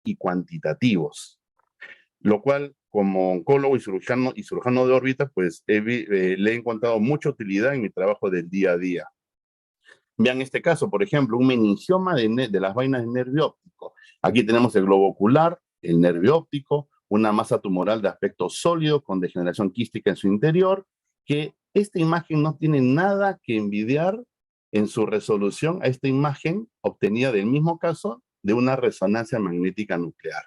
y cuantitativos, lo cual como oncólogo y cirujano de órbita, pues le he encontrado mucha utilidad en mi trabajo del día a día. Vean este caso, por ejemplo, un meningioma de las vainas del nervio óptico. Aquí tenemos el globo ocular, el nervio óptico, una masa tumoral de aspecto sólido con degeneración quística en su interior, que esta imagen no tiene nada que envidiar en su resolución a esta imagen obtenida del mismo caso de una resonancia magnética nuclear,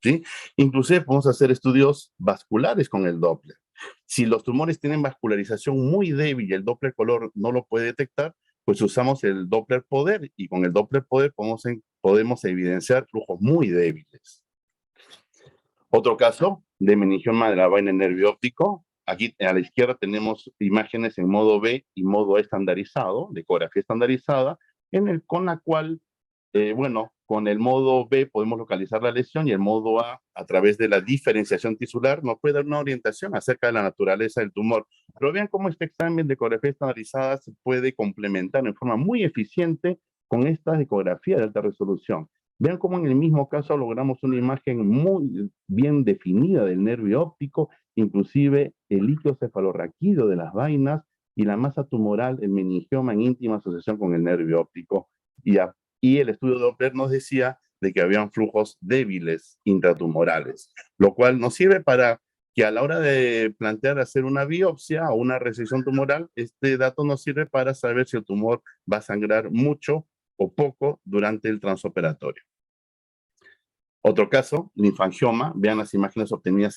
¿sí? Inclusive podemos hacer estudios vasculares con el Doppler. Si los tumores tienen vascularización muy débil y el Doppler color no lo puede detectar, pues usamos el Doppler poder y con el Doppler poder podemos evidenciar flujos muy débiles. Otro caso de meningioma de la vaina del nervio óptico. Aquí a la izquierda tenemos imágenes en modo B y modo estandarizado, de ecografía estandarizada, con la cual, con el modo B podemos localizar la lesión y el modo A través de la diferenciación tisular, nos puede dar una orientación acerca de la naturaleza del tumor. Pero vean cómo este examen de ecografía estandarizada se puede complementar en forma muy eficiente con esta ecografía de alta resolución. Vean cómo en el mismo caso logramos una imagen muy bien definida del nervio óptico, inclusive el líquido cefalorraquídeo de las vainas y la masa tumoral, el meningioma en íntima asociación con el nervio óptico. Y el estudio Doppler nos decía de que habían flujos débiles intratumorales, lo cual nos sirve para que a la hora de plantear hacer una biopsia o una resección tumoral, este dato nos sirve para saber si el tumor va a sangrar mucho o poco durante el transoperatorio. Otro caso, linfangioma, vean las imágenes obtenidas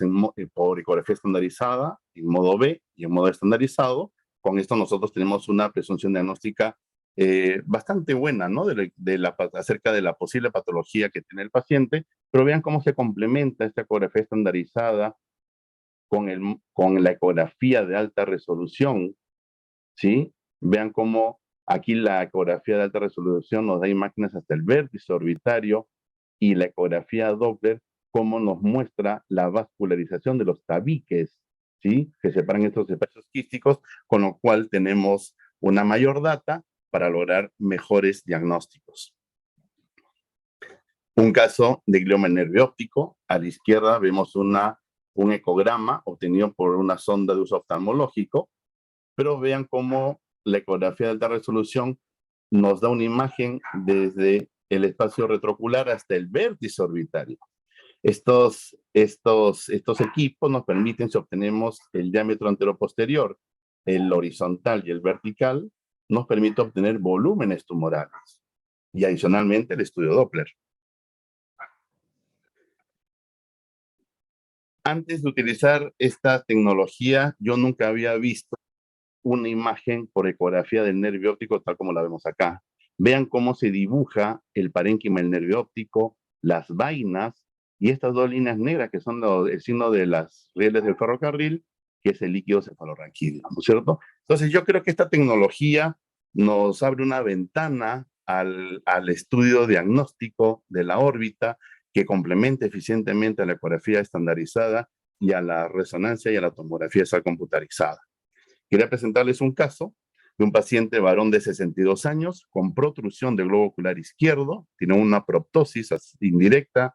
por ecografía estandarizada, en modo B y en modo estandarizado. Con esto nosotros tenemos una presunción diagnóstica bastante buena, ¿no? Acerca de la posible patología que tiene el paciente, pero vean cómo se complementa esta ecografía estandarizada con la ecografía de alta resolución, ¿sí? Vean cómo aquí la ecografía de alta resolución nos da imágenes hasta el vértice orbitario y la ecografía Doppler cómo nos muestra la vascularización de los tabiques, ¿sí? Que separan estos espacios quísticos, con lo cual tenemos una mayor data para lograr mejores diagnósticos. Un caso de glioma nervio óptico. A la izquierda vemos un ecograma obtenido por una sonda de uso oftalmológico, pero vean cómo la ecografía de alta resolución nos da una imagen desde el espacio retrocular hasta el vértice orbitario. Estos equipos nos permiten, si obtenemos el diámetro anteroposterior, el horizontal y el vertical, nos permite obtener volúmenes tumorales. Y adicionalmente el estudio Doppler. Antes de utilizar esta tecnología, yo nunca había visto una imagen por ecografía del nervio óptico tal como la vemos acá. Vean cómo se dibuja el parénquima del nervio óptico, las vainas y estas dos líneas negras que son el signo de las rieles del ferrocarril, que es el líquido cefalorraquídeo, ¿no es cierto? Entonces yo creo que esta tecnología nos abre una ventana al estudio diagnóstico de la órbita que complementa eficientemente a la ecografía estandarizada y a la resonancia y a la tomografía computarizada. Quería presentarles un caso de un paciente varón de 62 años con protrusión del globo ocular izquierdo, tiene una proptosis indirecta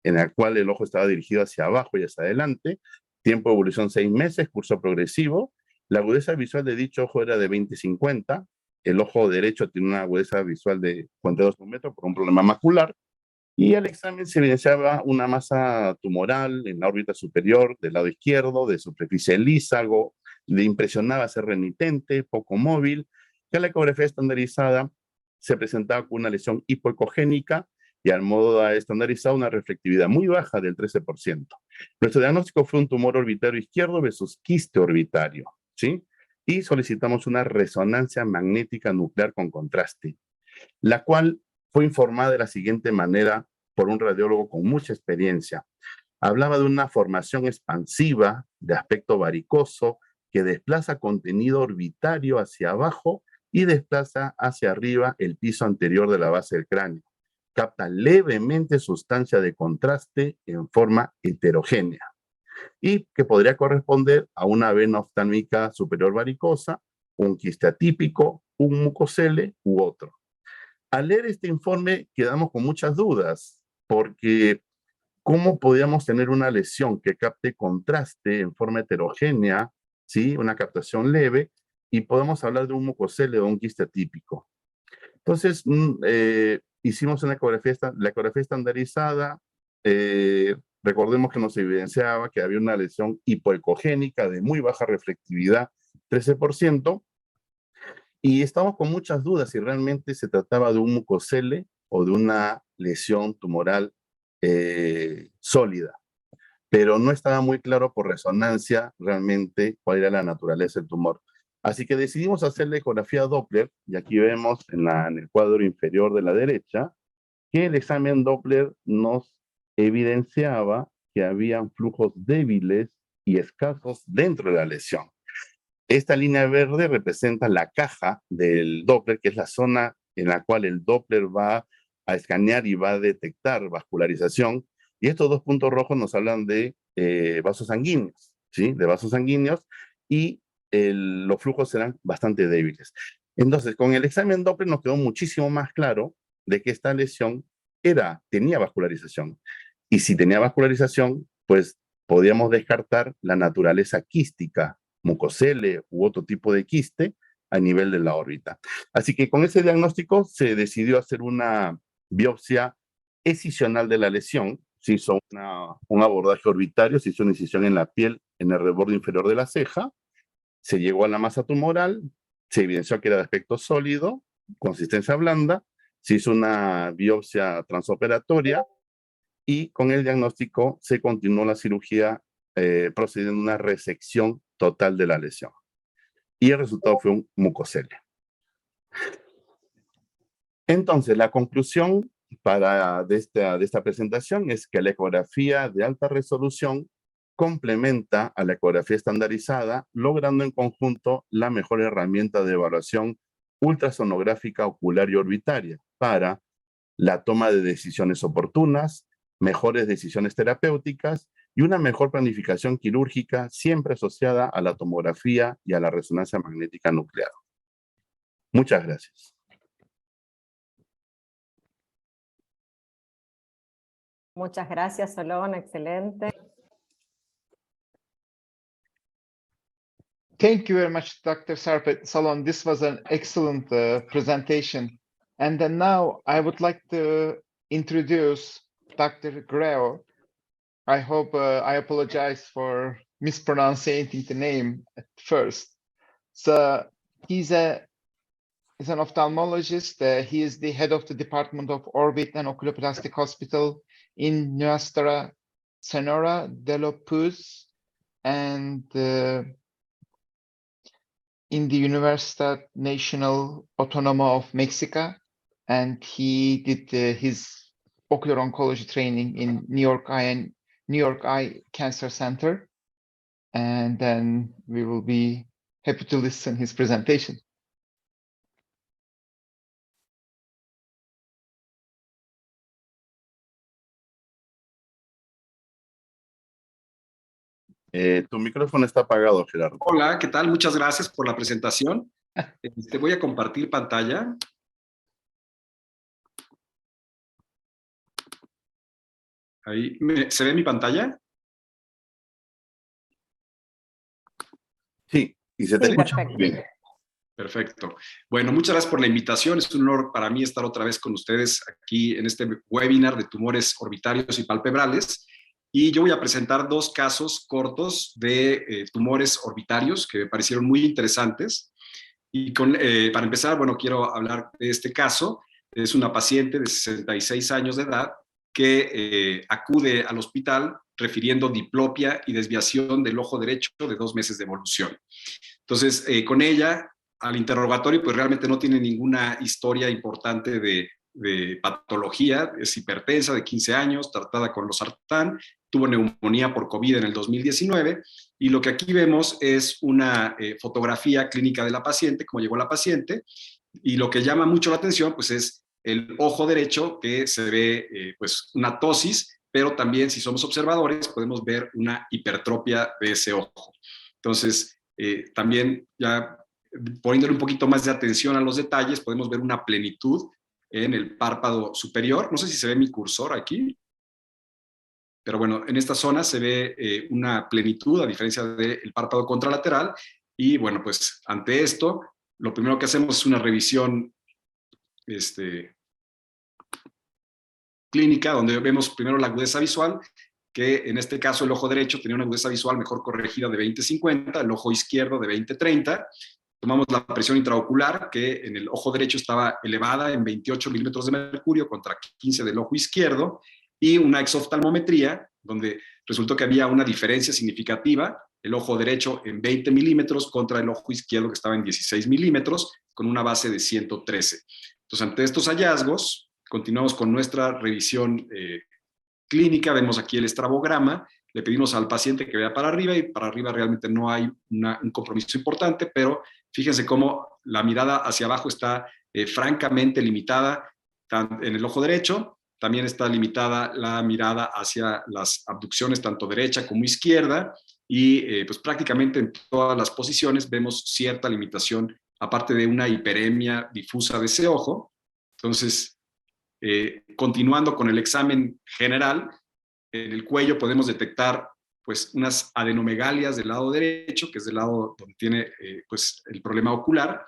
en la cual el ojo estaba dirigido hacia abajo y hacia adelante, tiempo de evolución 6 meses, curso progresivo, la agudeza visual de dicho ojo era de 20-50, el ojo derecho tiene una agudeza visual de 42 metros por un problema macular, y al examen se evidenciaba una masa tumoral en la órbita superior del lado izquierdo, de superficie lisa, algo le impresionaba ser remitente, poco móvil, que a la ecografía estandarizada se presentaba con una lesión hipoecogénica y al modo estandarizado una reflectividad muy baja del 13%. Nuestro diagnóstico fue un tumor orbitario izquierdo versus quiste orbitario, ¿sí? Y solicitamos una resonancia magnética nuclear con contraste, la cual fue informada de la siguiente manera por un radiólogo con mucha experiencia. Hablaba de una formación expansiva de aspecto varicoso que desplaza contenido orbitario hacia abajo y desplaza hacia arriba el piso anterior de la base del cráneo. Capta levemente sustancia de contraste en forma heterogénea y que podría corresponder a una vena oftálmica superior varicosa, un quiste atípico, un mucocele u otro. Al leer este informe quedamos con muchas dudas, porque ¿Cómo podríamos tener una lesión que capte contraste en forma heterogénea, ¿sí? Una captación leve, y podemos hablar de un mucocele o un quiste atípico? Entonces, hicimos una ecografía, la ecografía estandarizada. Recordemos que nos evidenciaba que había una lesión hipoecogénica de muy baja reflectividad, 13%, y estábamos con muchas dudas si realmente se trataba de un mucocele o de una lesión tumoral sólida, pero no estaba muy claro por resonancia realmente cuál era la naturaleza del tumor. Así que decidimos hacer la ecografía Doppler, y aquí vemos en el cuadro inferior de la derecha que el examen Doppler nos evidenciaba que habían flujos débiles y escasos dentro de la lesión. Esta línea verde representa la caja del Doppler, que es la zona en la cual el Doppler va a escanear y va a detectar vascularización. Y estos dos puntos rojos nos hablan de vasos sanguíneos, ¿sí? De vasos sanguíneos, y los flujos serán bastante débiles. Entonces, con el examen Doppler nos quedó muchísimo más claro de que esta lesión tenía vascularización. Y si tenía vascularización, pues podíamos descartar la naturaleza quística, mucocele u otro tipo de quiste a nivel de la órbita. Así que con ese diagnóstico se decidió hacer una biopsia escisional de la lesión. Se hizo un abordaje orbitario, se hizo una incisión en la piel, en el reborde inferior de la ceja, se llegó a la masa tumoral, se evidenció que era de aspecto sólido, consistencia blanda, se hizo una biopsia transoperatoria, y con el diagnóstico se continuó la cirugía procediendo a una resección total de la lesión. Y el resultado fue un mucocele. Entonces, la conclusión de esta presentación es que la ecografía de alta resolución complementa a la ecografía estandarizada, logrando en conjunto la mejor herramienta de evaluación ultrasonográfica ocular y orbitaria para la toma de decisiones oportunas, mejores decisiones terapéuticas y una mejor planificación quirúrgica siempre asociada a la tomografía y a la resonancia magnética nuclear. Muchas gracias. Muchas gracias, Solón, excelente. Thank you very much, Dr. Salon. This was an excellent presentation. And then now I would like to introduce Dr. Greo. I hope I apologize for mispronouncing the name at first. So he's an ophthalmologist. He is the head of the Department of Orbit and Oculoplastic Hospital in Nuestra Senora de la Puz, and in the Universidad Nacional Autónoma of Mexico, and he did his ocular oncology training in New York Eye Cancer Center. And then we will be happy to listen his presentation. Tu micrófono está apagado, Gerardo. Hola, ¿qué tal? Muchas gracias por la presentación. Voy a compartir pantalla. Ahí, ¿se ve mi pantalla? Sí, y se te escucha muy bien. Perfecto. Bueno, muchas gracias por la invitación. Es un honor para mí estar otra vez con ustedes aquí en este webinar de tumores orbitarios y palpebrales. Y yo voy a presentar dos casos cortos de tumores orbitarios que me parecieron muy interesantes. Y para empezar, bueno, quiero hablar de este caso. Es una paciente de 66 años de edad que acude al hospital refiriendo diplopia y desviación del ojo derecho de 2 meses de evolución. Entonces, con ella, al interrogatorio, pues realmente no tiene ninguna historia importante de patología. Es hipertensa de 15 años, tratada con losartán, tuvo neumonía por COVID en el 2019, y lo que aquí vemos es una fotografía clínica de la paciente, cómo llegó la paciente, y lo que llama mucho la atención pues es el ojo derecho, que se ve pues una ptosis, pero también si somos observadores podemos ver una hipertropia de ese ojo. Entonces, también ya poniéndole un poquito más de atención a los detalles, podemos ver una plenitud en el párpado superior. No sé si se ve mi cursor aquí. pero bueno, en esta zona se ve una plenitud a diferencia del párpado contralateral y bueno, pues ante esto, lo primero que hacemos es una revisión clínica, donde vemos primero la agudeza visual, que en este caso el ojo derecho tenía una agudeza visual mejor corregida de 20/50, el ojo izquierdo de 20/30. Tomamos la presión intraocular, que en el ojo derecho estaba elevada en 28 milímetros de mercurio contra 15 del ojo izquierdo, y una exoftalmometría, donde resultó que había una diferencia significativa, el ojo derecho en 20 milímetros contra el ojo izquierdo que estaba en 16 milímetros, con una base de 113. Entonces, ante estos hallazgos, continuamos con nuestra revisión clínica, vemos aquí el estrabograma, le pedimos al paciente que vea para arriba, y para arriba realmente no hay un compromiso importante, pero fíjense cómo la mirada hacia abajo está francamente limitada en el ojo derecho, también está limitada la mirada hacia las abducciones, tanto derecha como izquierda, y pues prácticamente en todas las posiciones vemos cierta limitación, aparte de una hiperemia difusa de ese ojo. Entonces, continuando con el examen general, en el cuello podemos detectar pues unas adenomegalias del lado derecho, que es del lado donde tiene pues el problema ocular,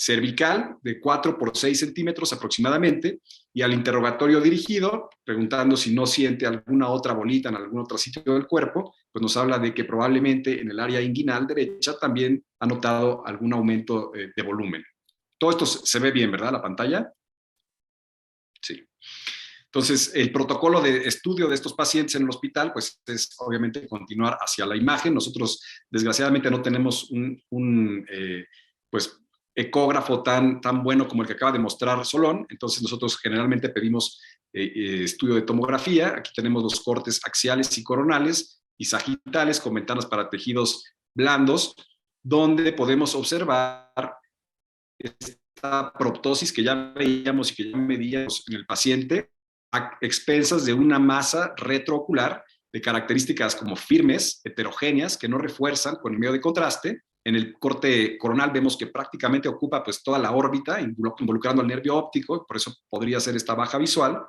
cervical de 4 por 6 centímetros aproximadamente, y al interrogatorio dirigido, preguntando si no siente alguna otra bolita en algún otro sitio del cuerpo, pues nos habla de que probablemente en el área inguinal derecha también ha notado algún aumento de volumen. Todo esto se ve bien, ¿verdad? La pantalla. Sí. Entonces, el protocolo de estudio de estos pacientes en el hospital, pues es obviamente continuar hacia la imagen. Nosotros, desgraciadamente, no tenemos un ecógrafo tan bueno como el que acaba de mostrar Solón. Entonces, nosotros generalmente pedimos estudio de tomografía. Aquí tenemos los cortes axiales y coronales y sagitales con ventanas para tejidos blandos, donde podemos observar esta proptosis que ya veíamos y que ya medíamos en el paciente, a expensas de una masa retroocular de características como firmes, heterogéneas, que no refuerzan con el medio de contraste. En el corte coronal vemos que prácticamente ocupa pues toda la órbita, involucrando al nervio óptico, por eso podría ser esta baja visual.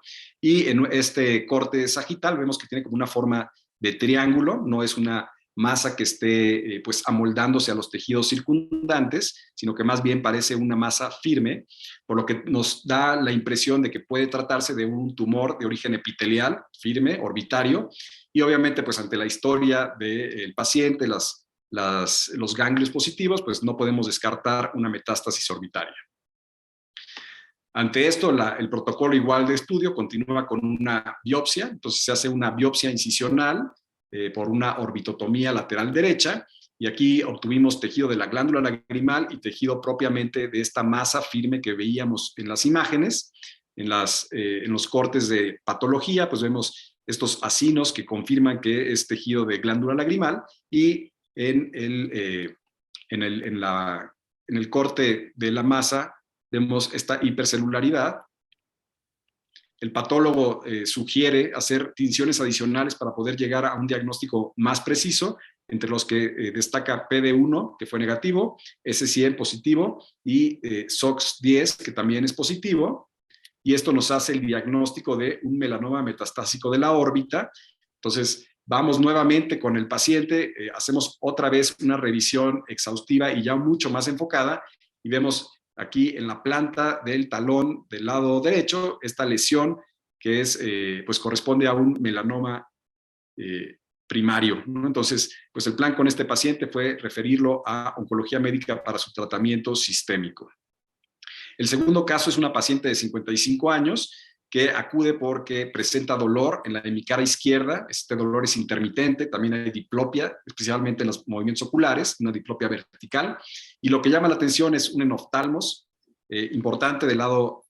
Y en este corte sagital vemos que tiene como una forma de triángulo, no es una masa que esté pues amoldándose a los tejidos circundantes, sino que más bien parece una masa firme, por lo que nos da la impresión de que puede tratarse de un tumor de origen epitelial, firme, orbitario, y obviamente pues ante la historia del paciente, los ganglios positivos, pues no podemos descartar una metástasis orbitaria. Ante esto, el protocolo igual de estudio continúa con una biopsia, entonces se hace una biopsia incisional por una orbitotomía lateral derecha, y aquí obtuvimos tejido de la glándula lagrimal y tejido propiamente de esta masa firme que veíamos en las imágenes. En los cortes de patología, pues vemos estos acinos que confirman que es tejido de glándula lagrimal, y en el corte de la masa vemos esta hipercelularidad. El patólogo sugiere hacer tinciones adicionales para poder llegar a un diagnóstico más preciso, entre los que destaca PD1, que fue negativo, S100 positivo, y SOX10, que también es positivo, y esto nos hace el diagnóstico de un melanoma metastásico de la órbita. Entonces, vamos nuevamente con el paciente, hacemos otra vez una revisión exhaustiva y ya mucho más enfocada, y vemos aquí en la planta del talón del lado derecho esta lesión que es, pues corresponde a un melanoma primario, ¿no? Entonces, pues el plan con este paciente fue referirlo a oncología médica para su tratamiento sistémico. El segundo caso es una paciente de 55 años que acude porque presenta dolor en la hemicara izquierda. Este dolor es intermitente, también hay diplopia, especialmente en los movimientos oculares, una diplopia vertical, y lo que llama la atención es un enoftalmos importante del lado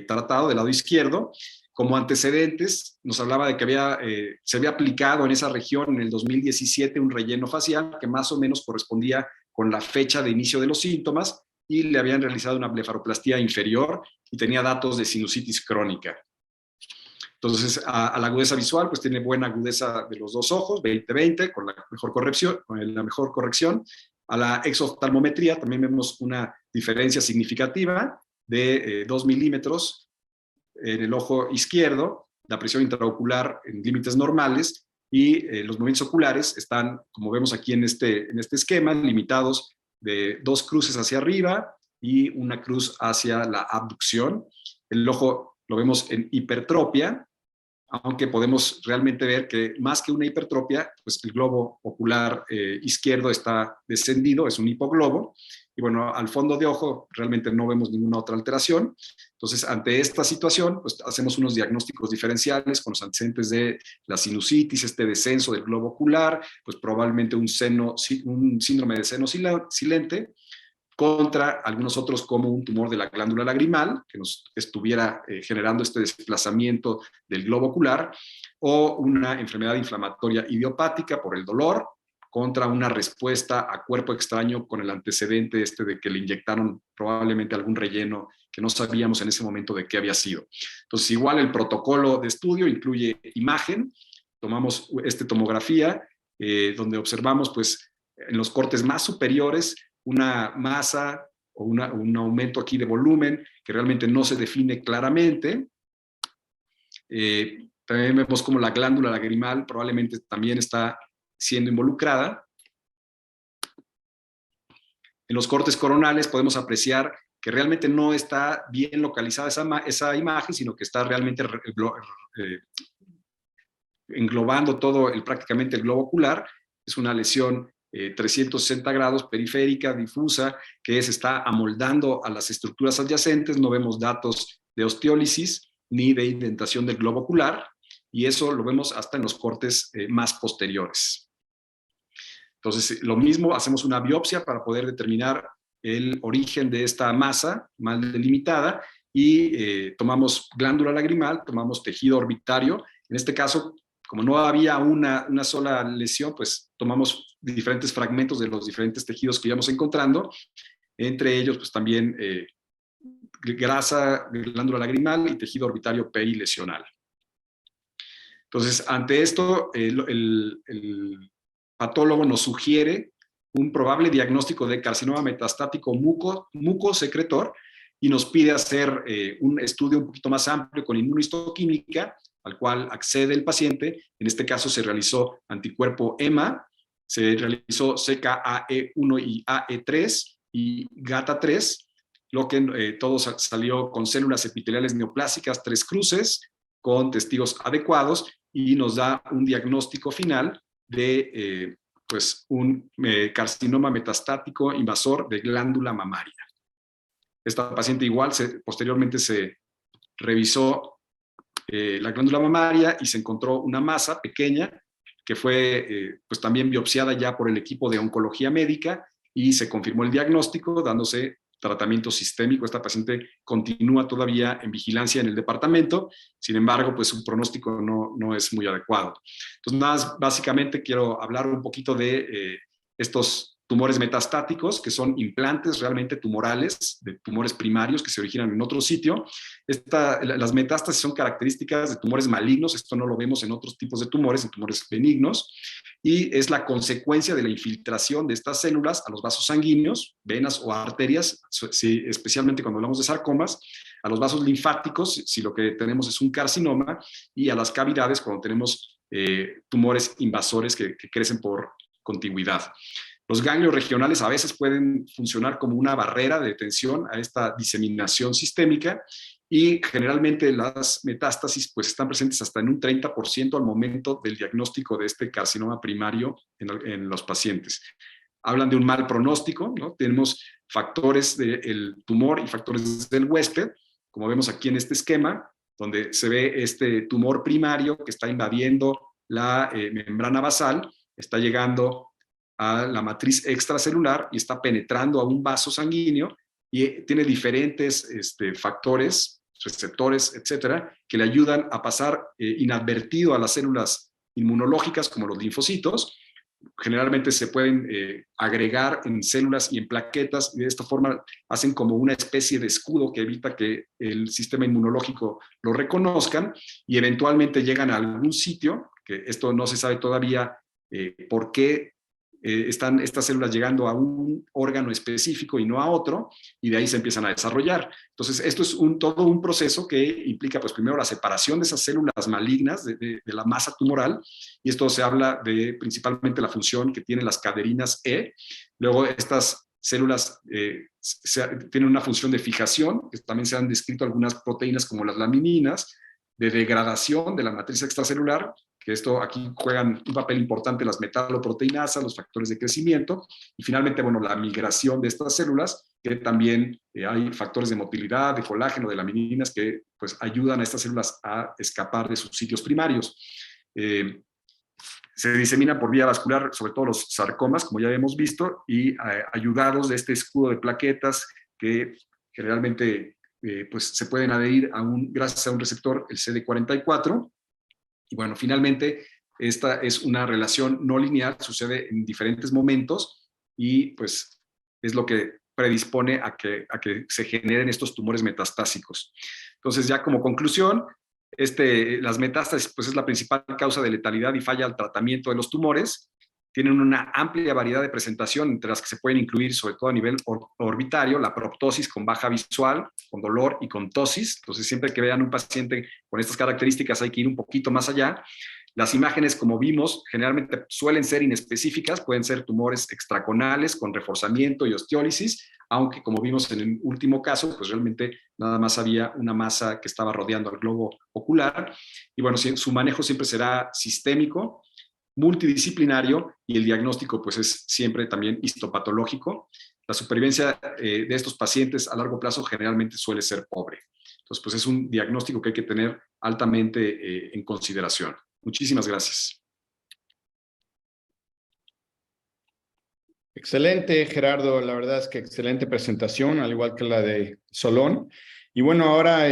tratado, del lado izquierdo. Como antecedentes, nos hablaba de que se había aplicado en esa región en el 2017 un relleno facial que más o menos correspondía con la fecha de inicio de los síntomas, y le habían realizado una blefaroplastia inferior y tenía datos de sinusitis crónica. Entonces, a la agudeza visual, pues tiene buena agudeza de los dos ojos, 20/20, con la mejor corrección. A la exoftalmometría también vemos una diferencia significativa de 2 milímetros en el ojo izquierdo, la presión intraocular en límites normales, y los movimientos oculares están, como vemos aquí en este esquema, limitados de 2 cruces hacia arriba y una cruz hacia la abducción. El ojo lo vemos en hipertropia, aunque podemos realmente ver que más que una hipertropia, pues el globo ocular izquierdo está descendido, es un hipoglobo, y bueno, al fondo de ojo realmente no vemos ninguna otra alteración. Entonces, ante esta situación, pues hacemos unos diagnósticos diferenciales con los antecedentes de la sinusitis, este descenso del globo ocular, pues probablemente un síndrome de seno silente, contra algunos otros como un tumor de la glándula lagrimal, que nos estuviera generando este desplazamiento del globo ocular, o una enfermedad inflamatoria idiopática por el dolor, contra una respuesta a cuerpo extraño con el antecedente de que le inyectaron probablemente algún relleno que no sabíamos en ese momento de qué había sido. Entonces, igual el protocolo de estudio incluye imagen, tomamos tomografía, donde observamos pues en los cortes más superiores una masa o un aumento aquí de volumen que realmente no se define claramente. También vemos como la glándula lagrimal probablemente también está siendo involucrada. En los cortes coronales podemos apreciar que realmente no está bien localizada esa imagen, sino que está realmente englobando todo prácticamente el globo ocular. Es una lesión 360 grados, periférica, difusa, que se está amoldando a las estructuras adyacentes. No vemos datos de osteólisis ni de indentación del globo ocular, y eso lo vemos hasta en los cortes más posteriores. Entonces, lo mismo, hacemos una biopsia para poder determinar el origen de esta masa mal delimitada y tomamos glándula lagrimal, tomamos tejido orbitario. En este caso, como no había una sola lesión, pues tomamos diferentes fragmentos de los diferentes tejidos que íbamos encontrando, entre ellos pues también grasa, glándula lagrimal y tejido orbitario perilesional. Entonces, ante esto, el patólogo nos sugiere un probable diagnóstico de carcinoma metastático mucosecretor y nos pide hacer un estudio un poquito más amplio con inmunohistoquímica, al cual accede el paciente. En este caso se realizó anticuerpo EMA, se realizó CKAE1 y AE3 y GATA3, lo que todo salió con células epiteliales neoplásicas 3 cruces, con testigos adecuados, y nos da un diagnóstico final de pues un carcinoma metastático invasor de glándula mamaria. Esta paciente igual posteriormente se revisó la glándula mamaria y se encontró una masa pequeña que fue pues también biopsiada ya por el equipo de oncología médica y se confirmó el diagnóstico dándose tratamiento sistémico. Esta paciente continúa todavía en vigilancia en el departamento, sin embargo, pues su pronóstico no es muy adecuado. Entonces, nada, básicamente quiero hablar un poquito de estos tumores metastáticos, que son implantes realmente tumorales, de tumores primarios que se originan en otro sitio. Las metástasis son características de tumores malignos, esto no lo vemos en otros tipos de tumores, en tumores benignos, y es la consecuencia de la infiltración de estas células a los vasos sanguíneos, venas o arterias, especialmente cuando hablamos de sarcomas, a los vasos linfáticos, si lo que tenemos es un carcinoma, y a las cavidades cuando tenemos tumores invasores que crecen por contigüidad. Los ganglios regionales a veces pueden funcionar como una barrera de detención a esta diseminación sistémica, y generalmente las metástasis pues están presentes hasta en un 30% al momento del diagnóstico de este carcinoma primario en los pacientes. Hablan de un mal pronóstico, ¿no? Tenemos factores del tumor y factores del huésped, como vemos aquí en este esquema, donde se ve este tumor primario que está invadiendo la membrana basal, está llegando a la matriz extracelular y está penetrando a un vaso sanguíneo y tiene diferentes factores, receptores, etcétera, que le ayudan a pasar inadvertido a las células inmunológicas como los linfocitos. Generalmente se pueden agregar en células y en plaquetas, y de esta forma hacen como una especie de escudo que evita que el sistema inmunológico lo reconozcan, y eventualmente llegan a algún sitio, que esto no se sabe todavía por qué están estas células llegando a un órgano específico y no a otro, y de ahí se empiezan a desarrollar. Entonces, esto es todo un proceso que implica, pues, primero la separación de esas células malignas de la masa tumoral, y esto se habla de principalmente la función que tienen las caderinas E. Luego, estas células tienen una función de fijación, que también se han descrito algunas proteínas como las lamininas, de degradación de la matriz extracelular, que esto aquí juegan un papel importante las metaloproteinasas, los factores de crecimiento, y finalmente, bueno, la migración de estas células, que también hay factores de motilidad, de colágeno, de lamininas, que pues ayudan a estas células a escapar de sus sitios primarios. Se diseminan por vía vascular, sobre todo los sarcomas, como ya hemos visto, y ayudados de este escudo de plaquetas que generalmente pues se pueden adherir gracias a un receptor, el CD44. Y bueno, finalmente, esta es una relación no lineal, sucede en diferentes momentos y pues es lo que predispone a que se generen estos tumores metastásicos. Entonces, ya como conclusión, las metástasis pues es la principal causa de letalidad y falla al tratamiento de los tumores. Tienen una amplia variedad de presentación, entre las que se pueden incluir, sobre todo a nivel orbitario, la proptosis con baja visual, con dolor y con tosis. Entonces, siempre que vean un paciente con estas características hay que ir un poquito más allá. Las imágenes, como vimos, generalmente suelen ser inespecíficas, pueden ser tumores extraconales con reforzamiento y osteólisis, aunque como vimos en el último caso, pues realmente nada más había una masa que estaba rodeando al globo ocular. Y bueno, su manejo siempre será sistémico, multidisciplinario, y el diagnóstico pues es siempre también histopatológico. La supervivencia de estos pacientes a largo plazo generalmente suele ser pobre. Entonces, pues es un diagnóstico que hay que tener altamente en consideración. Muchísimas gracias. Excelente, Gerardo. La verdad es que excelente presentación, al igual que la de Solón. Y bueno, ahora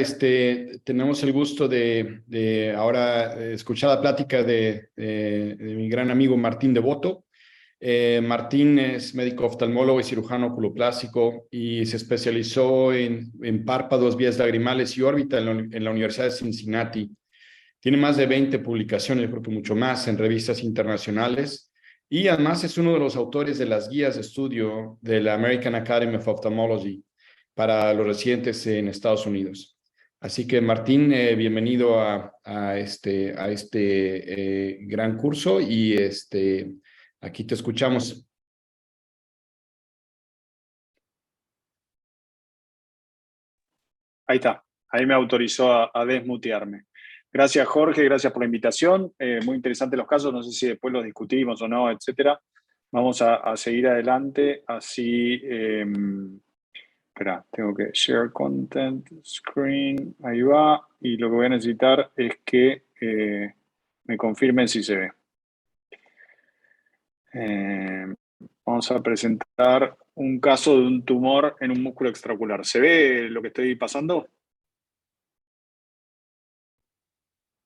tenemos el gusto de ahora escuchar la plática de mi gran amigo Martín Devoto. Martín es médico oftalmólogo y cirujano oculoplástico y se especializó en párpados, vías lagrimales y órbita en la Universidad de Cincinnati. Tiene más de 20 publicaciones, creo que mucho más, en revistas internacionales. Y además es uno de los autores de las guías de estudio de la American Academy of Ophthalmology para los residentes en Estados Unidos. Así que, Martín, bienvenido a este gran curso y aquí te escuchamos. Ahí está, ahí me autorizó a desmutearme. Gracias, Jorge, gracias por la invitación. Muy interesantes los casos, no sé si después los discutimos o no, etcétera. Vamos a seguir adelante, así... espera, tengo que share content, screen, ahí va. Y lo que voy a necesitar es que me confirmen si se ve. Vamos a presentar un caso de un tumor en un músculo extraocular. ¿Se ve lo que estoy pasando?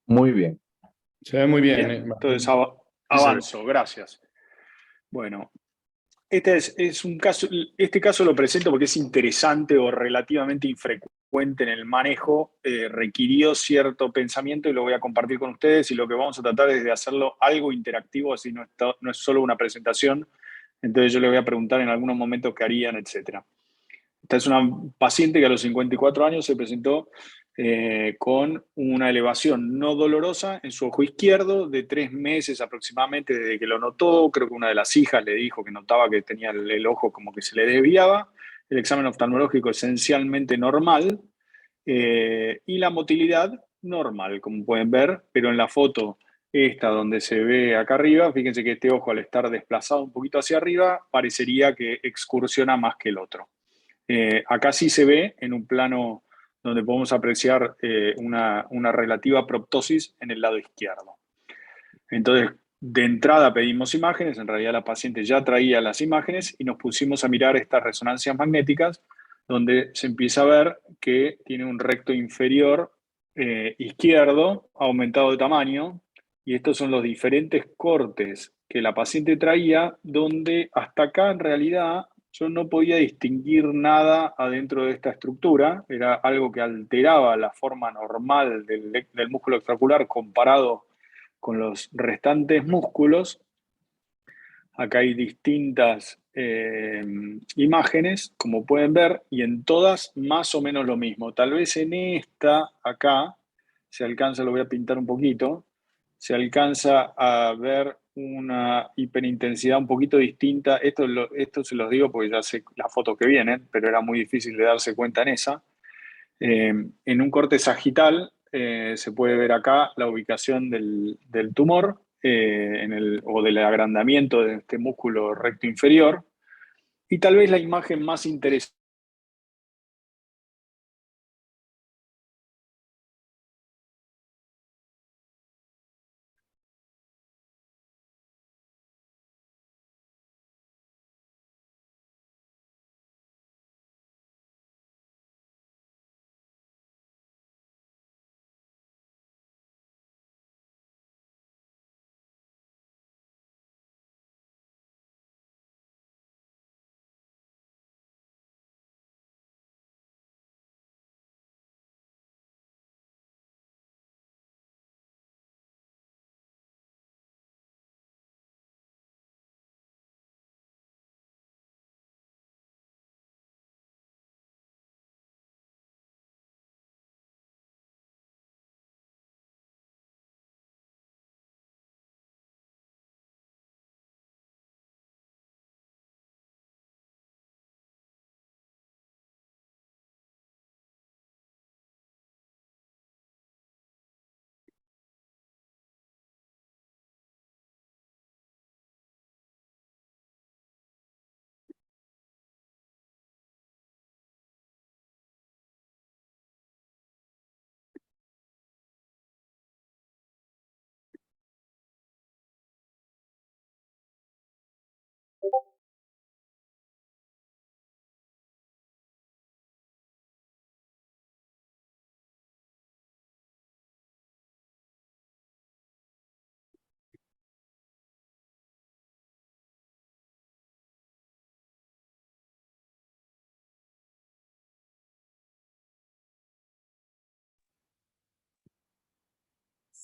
Muy bien. Se ve muy bien. Bien, entonces Martín. avanzo, gracias. Bueno, este es un caso, este caso lo presento porque es interesante o relativamente infrecuente en el manejo, requirió cierto pensamiento y lo voy a compartir con ustedes, y lo que vamos a tratar es de hacerlo algo interactivo, así no es solo una presentación. Entonces yo le voy a preguntar en algunos momentos qué harían, etc. Esta es una paciente que a los 54 años se presentó con una elevación no dolorosa en su ojo izquierdo de 3 meses aproximadamente desde que lo notó. Creo que una de las hijas le dijo que notaba que tenía el ojo como que se le desviaba. El examen oftalmológico esencialmente normal y la motilidad normal, como pueden ver, pero en la foto esta donde se ve acá arriba, fíjense que este ojo al estar desplazado un poquito hacia arriba parecería que excursiona más que el otro. Acá sí se ve en un plano donde podemos apreciar una relativa proptosis en el lado izquierdo. Entonces, de entrada pedimos imágenes, en realidad la paciente ya traía las imágenes y nos pusimos a mirar estas resonancias magnéticas donde se empieza a ver que tiene un recto inferior izquierdo aumentado de tamaño, y estos son los diferentes cortes que la paciente traía, donde hasta acá en realidad yo no podía distinguir nada adentro de esta estructura. Era algo que alteraba la forma normal del músculo extraocular comparado con los restantes músculos. Acá hay distintas imágenes, como pueden ver, y en todas más o menos lo mismo. Tal vez en esta, acá, se alcanza, lo voy a pintar un poquito, se alcanza a ver una hiperintensidad un poquito distinta. Esto se los digo porque ya sé las fotos que vienen, pero era muy difícil de darse cuenta en esa. En un corte sagital se puede ver acá la ubicación del tumor o del agrandamiento de este músculo recto inferior. Y tal vez la imagen más interesante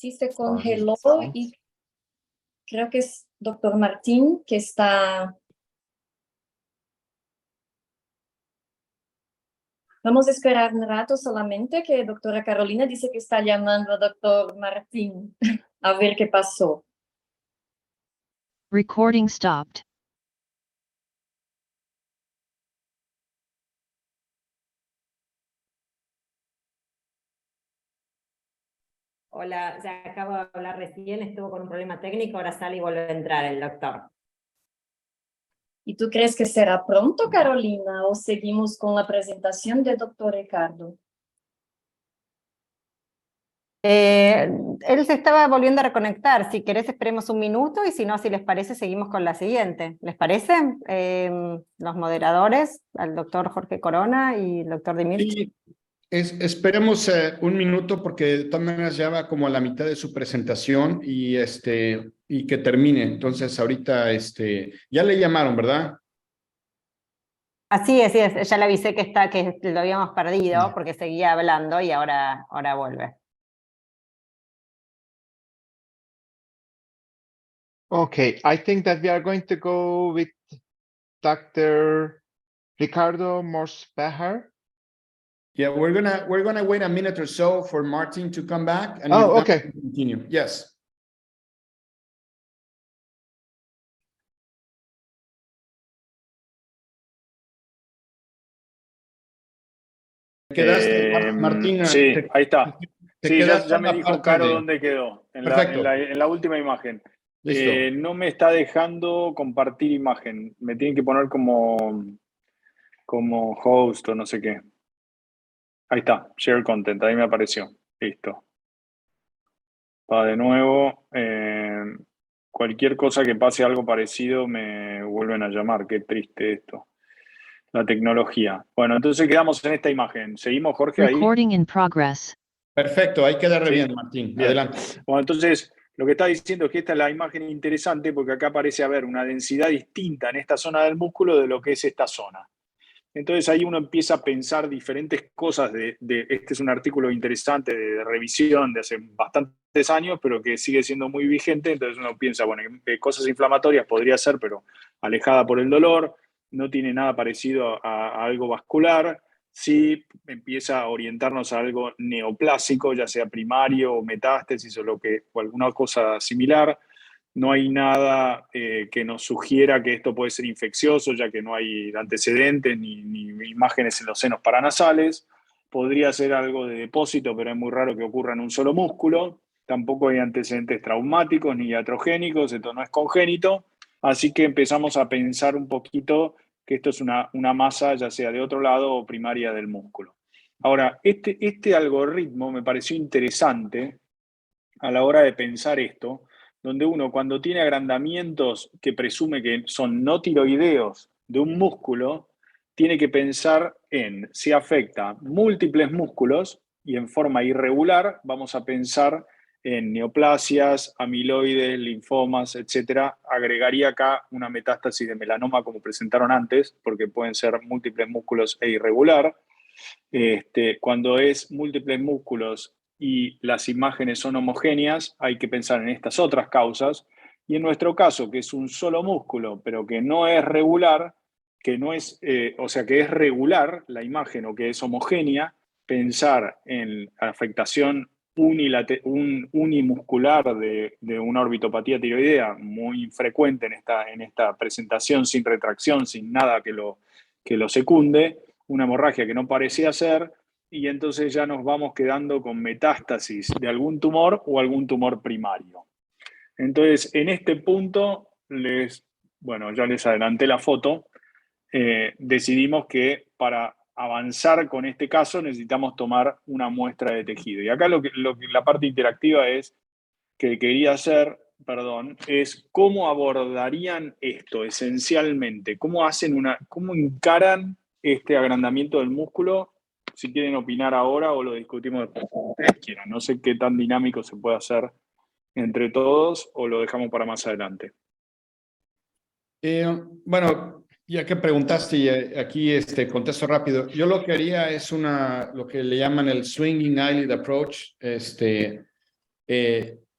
Sí se congeló y creo que es doctor Martín que está... Vamos a esperar un rato solamente que doctora Carolina dice que está llamando a doctor Martín a ver qué pasó. Recording stopped. Hola, ya acabo de hablar recién, estuvo con un problema técnico, ahora sale y vuelve a entrar el doctor. ¿Y tú crees que será pronto, Carolina, o seguimos con la presentación del doctor Ricardo? Él se estaba volviendo a reconectar. Si querés, esperemos un minuto y si no, si les parece, seguimos con la siguiente. ¿Les parece? Los moderadores, al doctor Jorge Corona y el doctor Dimitri. Sí, esperemos un minuto porque de todas maneras ya va como a la mitad de su presentación y que termine. Entonces ahorita ya le llamaron, ¿verdad? Así es, ya le avisé que lo habíamos perdido porque seguía hablando y ahora vuelve. Okay, I think that we are going to go with Dr. Ricardo Morspeher. Yeah, we're gonna wait a minute or so for Martin to come back and Oh, then okay. continue. Yes. Quedaste, Martín. Sí, ahí está. Te Sí, quedaste ya en me la dijo parte Caro de... dónde quedó, Perfecto. en la última imagen. Listo. No me está dejando compartir imagen. Me tienen que poner como host o no sé qué. Ahí está, share content, ahí me apareció. Listo. Va de nuevo. Cualquier cosa que pase algo parecido me vuelven a llamar. Qué triste esto. La tecnología. Bueno, entonces quedamos en esta imagen. ¿Seguimos, Jorge, ahí? Recording in progress. Perfecto, ahí queda re Sí. bien, Martín. Bien. Adelante. Bueno, entonces, lo que está diciendo es que esta es la imagen interesante porque acá parece haber una densidad distinta en esta zona del músculo de lo que es esta zona. Entonces ahí uno empieza a pensar diferentes cosas este es un artículo interesante de revisión de hace bastantes años, pero que sigue siendo muy vigente. Entonces uno piensa, bueno, cosas inflamatorias podría ser, pero alejada por el dolor, no tiene nada parecido a algo vascular. Sí empieza a orientarnos a algo neoplásico, ya sea primario o metástasis o alguna cosa similar. No hay nada que nos sugiera que esto puede ser infeccioso, ya que no hay antecedentes ni imágenes en los senos paranasales. Podría ser algo de depósito, pero es muy raro que ocurra en un solo músculo. Tampoco hay antecedentes traumáticos ni iatrogénicos, esto no es congénito. Así que empezamos a pensar un poquito que esto es una masa, ya sea de otro lado o primaria del músculo. Ahora, este algoritmo me pareció interesante a la hora de pensar esto, donde uno cuando tiene agrandamientos que presume que son no tiroideos de un músculo, tiene que pensar en si afecta múltiples músculos y en forma irregular vamos a pensar en neoplasias, amiloides, linfomas, etc. Agregaría acá una metástasis de melanoma como presentaron antes, porque pueden ser múltiples músculos e irregular. Cuando es múltiples músculos y las imágenes son homogéneas, hay que pensar en estas otras causas. Y en nuestro caso, que es un solo músculo, pero que no es regular, que no es, o sea, que es regular la imagen o que es homogénea, pensar en afectación unimuscular de una orbitopatía tiroidea muy frecuente en esta presentación, sin retracción, sin nada que lo secunde, una hemorragia que no parecía ser, y entonces ya nos vamos quedando con metástasis de algún tumor o algún tumor primario. Entonces, en este punto, ya les adelanté la foto, decidimos que para avanzar con este caso necesitamos tomar una muestra de tejido. Y acá la parte interactiva que quería hacer, es cómo abordarían esto esencialmente, cómo encaran este agrandamiento del músculo. Si quieren opinar ahora o lo discutimos después, como ustedes quieran. No sé qué tan dinámico se puede hacer entre todos o lo dejamos para más adelante. Bueno, ya que preguntaste y aquí contesto rápido. Yo lo que haría es lo que le llaman el swinging eyelid approach.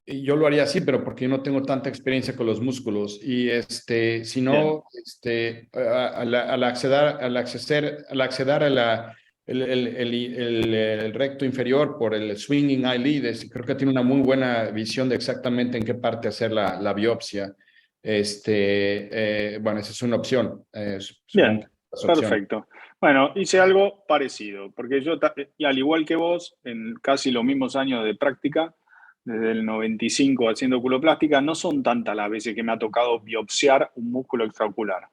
Yo lo haría así, pero porque yo no tengo tanta experiencia con los músculos. Y si no, al acceder a el recto inferior por el swinging eyelid, creo que tiene una muy buena visión de exactamente en qué parte hacer la biopsia. Bueno, esa es una opción. Bien, perfecto. Bueno, hice algo parecido, porque yo, y al igual que vos, en casi los mismos años de práctica, desde el 95 haciendo oculoplástica, no son tantas las veces que me ha tocado biopsiar un músculo extraocular.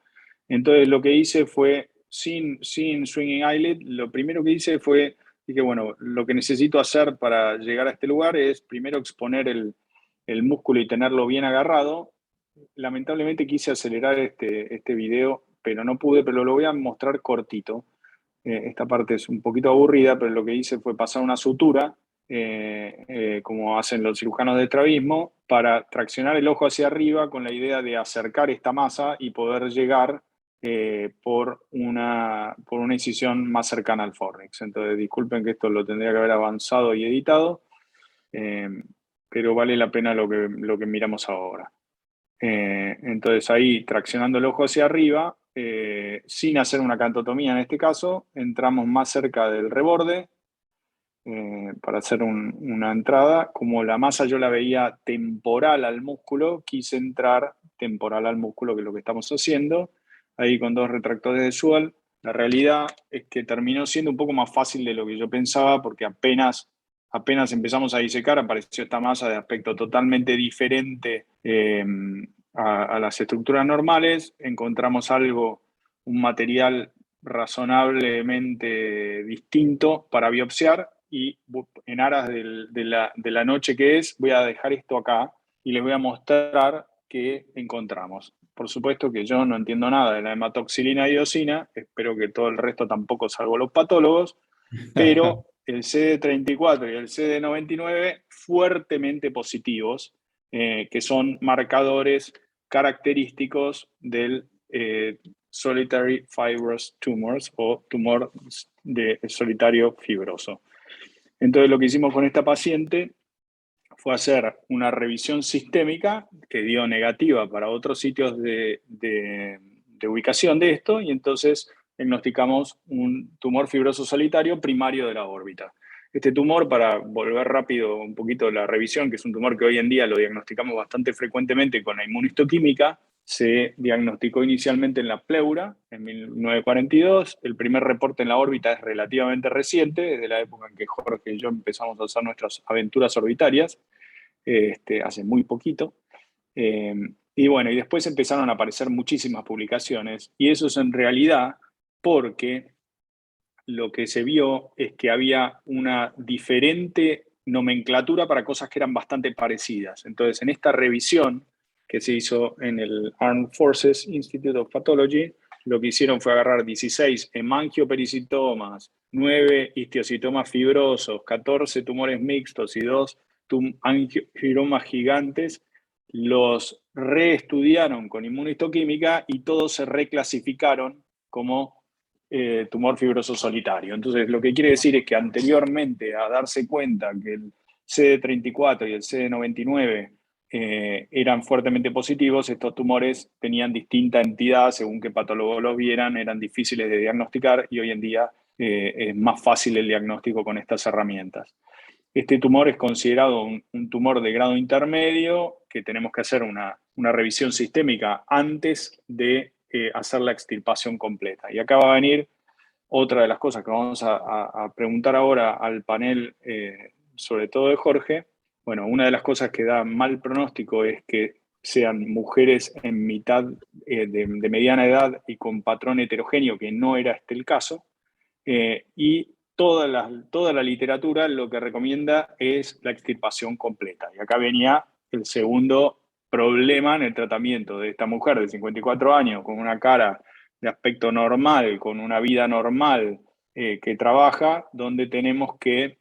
Entonces lo que hice fue, sin swinging eyelid, lo primero que hice fue, dije, bueno, lo que necesito hacer para llegar a este lugar es primero exponer el músculo y tenerlo bien agarrado. Lamentablemente quise acelerar este video, pero no pude, pero lo voy a mostrar cortito. Esta parte es un poquito aburrida, pero lo que hice fue pasar una sutura, como hacen los cirujanos de estrabismo, para traccionar el ojo hacia arriba con la idea de acercar esta masa y poder llegar por una incisión más cercana al fornix. Entonces, disculpen que esto lo tendría que haber avanzado y editado, pero vale la pena lo que miramos ahora. Entonces ahí, traccionando el ojo hacia arriba, sin hacer una cantotomía en este caso, entramos más cerca del reborde para hacer una entrada. Como la masa yo la veía temporal al músculo, quise entrar temporal al músculo, que es lo que estamos haciendo, ahí con 2 retractores de Zuhl. La realidad es que terminó siendo un poco más fácil de lo que yo pensaba, porque apenas empezamos a disecar, apareció esta masa de aspecto totalmente diferente a las estructuras normales. Encontramos un material razonablemente distinto para biopsiar, y en aras de la noche que es, voy a dejar esto acá y les voy a mostrar qué encontramos. Por supuesto que yo no entiendo nada de la hematoxilina y iosina, espero que todo el resto tampoco, salvo los patólogos, pero el CD34 y el CD99 fuertemente positivos, que son marcadores característicos del solitary fibrous tumors o tumor de solitario fibroso. Entonces lo que hicimos con esta paciente fue hacer una revisión sistémica que dio negativa para otros sitios de ubicación de esto, y entonces diagnosticamos un tumor fibroso solitario primario de la órbita. Este tumor, para volver rápido un poquito la revisión, que es un tumor que hoy en día lo diagnosticamos bastante frecuentemente con la inmunohistoquímica, se diagnosticó inicialmente en la pleura en 1942. El primer reporte en la órbita es relativamente reciente, desde la época en que Jorge y yo empezamos a hacer nuestras aventuras orbitarias, hace muy poquito. Y bueno, y después empezaron a aparecer muchísimas publicaciones, y eso es en realidad porque lo que se vio es que había una diferente nomenclatura para cosas que eran bastante parecidas. Entonces, en esta revisión que se hizo en el Armed Forces Institute of Pathology, lo que hicieron fue agarrar 16 hemangiopericitomas, 9 histiocitomas fibrosos, 14 tumores mixtos y 2 angiomas gigantes, los reestudiaron con inmunohistoquímica y todos se reclasificaron como tumor fibroso solitario. Entonces, lo que quiere decir es que anteriormente a darse cuenta que el CD34 y el CD99 eran fuertemente positivos, estos tumores tenían distinta entidad, según qué patólogo los vieran, eran difíciles de diagnosticar, y hoy en día es más fácil el diagnóstico con estas herramientas. Este tumor es considerado un tumor de grado intermedio, que tenemos que hacer una revisión sistémica antes de hacer la extirpación completa. Y acá va a venir otra de las cosas que vamos a preguntar ahora al panel, sobre todo de Jorge. Bueno, una de las cosas que da mal pronóstico es que sean mujeres en mitad de mediana edad y con patrón heterogéneo, que no era este el caso. Y toda la literatura lo que recomienda es la extirpación completa. Y acá venía el segundo problema en el tratamiento de esta mujer de 54 años, con una cara de aspecto normal, con una vida normal, que trabaja, donde tenemos que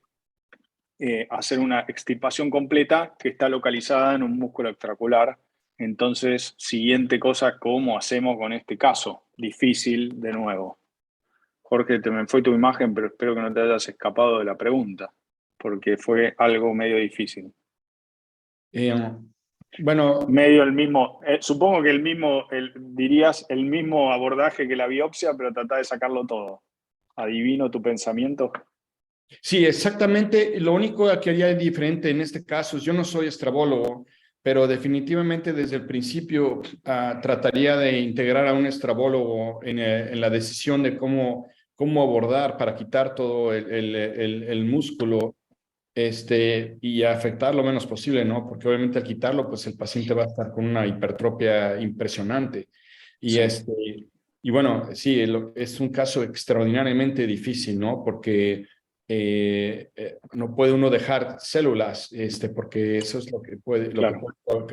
hacer una extirpación completa que está localizada en un músculo extraocular. Entonces, siguiente cosa, ¿cómo hacemos con este caso? Difícil de nuevo. Jorge, te me fue tu imagen, pero espero que no te hayas escapado de la pregunta, porque fue algo medio difícil. Bueno, Medio el mismo, supongo que dirías el mismo abordaje que la biopsia, pero trata de sacarlo todo. ¿Adivino tu pensamiento? sí, exactamente. Lo único que haría diferente en este caso es, yo no soy estrabólogo, pero definitivamente desde el principio trataría de integrar a un estrabólogo en la decisión de cómo abordar para quitar todo el músculo y afectar lo menos posible, ¿no? Porque obviamente al quitarlo, pues el paciente va a estar con una hipertrofia impresionante. Y, Sí. y bueno, sí, es un caso extraordinariamente difícil, ¿no? Porque no puede uno dejar células, porque eso es lo que puede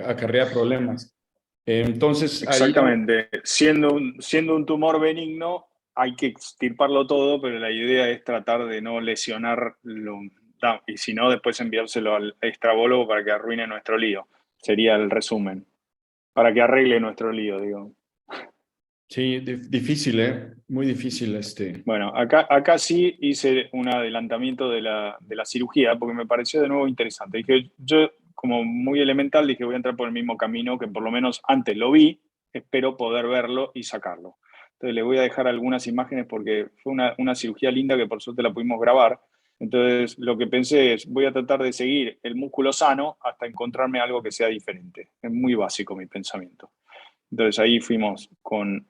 acarrear problemas. Entonces, Exactamente. Siendo un tumor benigno, hay que extirparlo todo, pero la idea es tratar de no lesionarlo, y si no, después enviárselo al estrabólogo para que arruine nuestro lío. Sería el resumen. Para que arregle nuestro lío, digo. sí, difícil, muy difícil Bueno, acá sí hice un adelantamiento de la cirugía, porque me pareció de nuevo interesante. Dije, yo, como muy elemental, dije, voy a entrar por el mismo camino que por lo menos antes lo vi, espero poder verlo y sacarlo. Entonces le voy a dejar algunas imágenes porque fue una cirugía linda que por suerte la pudimos grabar. Entonces lo que pensé es, voy a tratar de seguir el músculo sano hasta encontrarme algo que sea diferente. Es muy básico mi pensamiento. Entonces ahí fuimos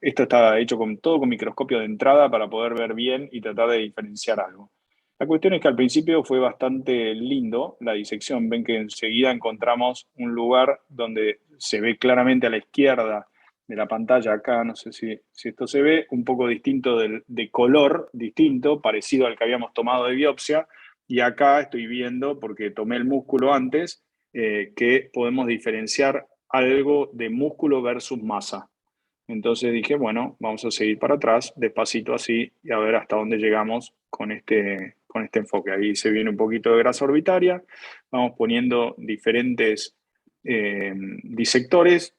esto está hecho todo con microscopio de entrada para poder ver bien y tratar de diferenciar algo. La cuestión es que al principio fue bastante lindo la disección. Ven que enseguida encontramos un lugar donde se ve claramente a la izquierda de la pantalla, acá no sé si esto se ve, un poco distinto de color, distinto, parecido al que habíamos tomado de biopsia. Y acá estoy viendo, porque tomé el músculo antes, que podemos diferenciar algo de músculo versus masa. Entonces dije, bueno, vamos a seguir para atrás, despacito así, y a ver hasta dónde llegamos con este enfoque. Ahí se viene un poquito de grasa orbitaria, vamos poniendo diferentes disectores.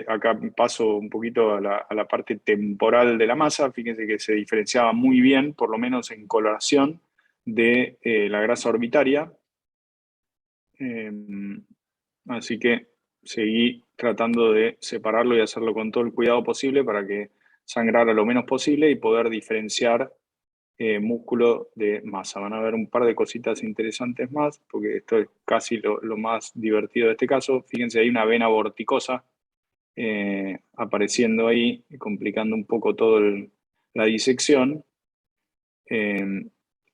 Acá paso un poquito a la parte temporal de la masa. Fíjense que se diferenciaba muy bien, por lo menos en coloración, de la grasa orbitaria. Así que seguí tratando de separarlo y hacerlo con todo el cuidado posible para que sangrara lo menos posible y poder diferenciar músculo de masa. Van a ver un par de cositas interesantes más, porque esto es casi lo más divertido de este caso. Fíjense, hay una vena vorticosa apareciendo ahí, complicando un poco toda la disección.